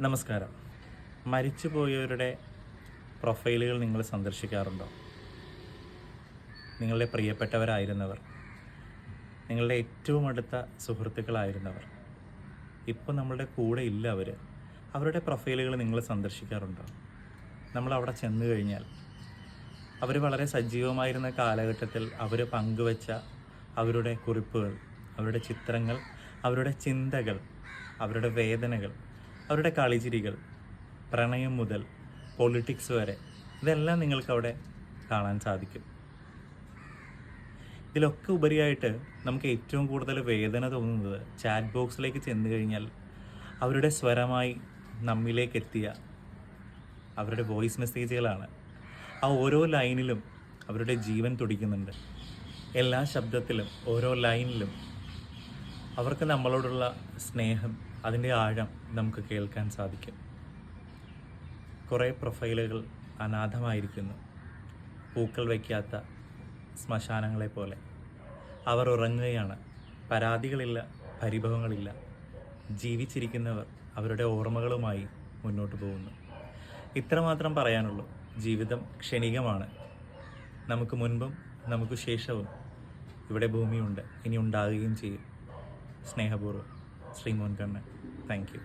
നമസ്കാരം. മരിച്ചുപോയവരുടെ പ്രൊഫൈലുകൾ നിങ്ങൾ സന്ദർശിക്കാറുണ്ടോ? നിങ്ങളുടെ പ്രിയപ്പെട്ടവരായിരുന്നവർ, നിങ്ങളുടെ ഏറ്റവും അടുത്ത സുഹൃത്തുക്കളായിരുന്നവർ, ഇപ്പോൾ നമ്മളുടെ കൂടെ ഇല്ല അവരുടെ പ്രൊഫൈലുകൾ നിങ്ങൾ സന്ദർശിക്കാറുണ്ടോ? നമ്മളവിടെ ചെന്ന് കഴിഞ്ഞാൽ അവർ വളരെ സജീവമായിരുന്ന കാലഘട്ടത്തിൽ അവർ പങ്കുവച്ച അവരുടെ കുറിപ്പുകൾ, അവരുടെ ചിത്രങ്ങൾ, അവരുടെ ചിന്തകൾ, അവരുടെ വേദനകൾ, അവരുടെ കളിചിരികൾ, പ്രണയം മുതൽ പൊളിറ്റിക്സ് വരെ ഇതെല്ലാം നിങ്ങൾക്കവിടെ കാണാൻ സാധിക്കും. ഇതിലൊക്കെ ഉപരിയായിട്ട് നമുക്ക് ഏറ്റവും കൂടുതൽ വേദന തോന്നുന്നത് ചാറ്റ് ബോക്സിലേക്ക് ചെന്ന് കഴിഞ്ഞാൽ അവരുടെ സ്വരമായി നമ്മിലേക്ക് എത്തിയ അവരുടെ വോയിസ് മെസ്സേജുകളാണ്. ആ ഓരോ ലൈനിലും അവരുടെ ജീവൻ തുടിക്കുന്നുണ്ട്. എല്ലാ ശബ്ദത്തിലും ഓരോ ലൈനിലും അവർക്ക് നമ്മളോടുള്ള സ്നേഹം, അതിൻ്റെ ആഴം നമുക്ക് കേൾക്കാൻ സാധിക്കും. കുറേ പ്രൊഫൈലുകൾ അനാഥമായിരിക്കുന്നു, പൂക്കൾ വയ്ക്കാത്ത ശ്മശാനങ്ങളെ പോലെ. അവർ ഉറങ്ങുകയാണ്. പരാതികളില്ല, പരിഭവങ്ങളില്ല. ജീവിച്ചിരിക്കുന്നവർ അവരുടെ ഓർമ്മകളുമായി മുന്നോട്ട് പോകുന്നു. ഇത്രമാത്രം പറയാനുള്ളൂ. ജീവിതം ക്ഷണികമാണ്. നമുക്ക് മുൻപും നമുക്ക് ശേഷവും ഇവിടെ ഭൂമിയുണ്ട്, ഇനി ഉണ്ടാകുകയും ചെയ്യും. സ്നേഹപൂർവ്വം, ശ്രീമോൻ കണ്ണൻ. Thank you.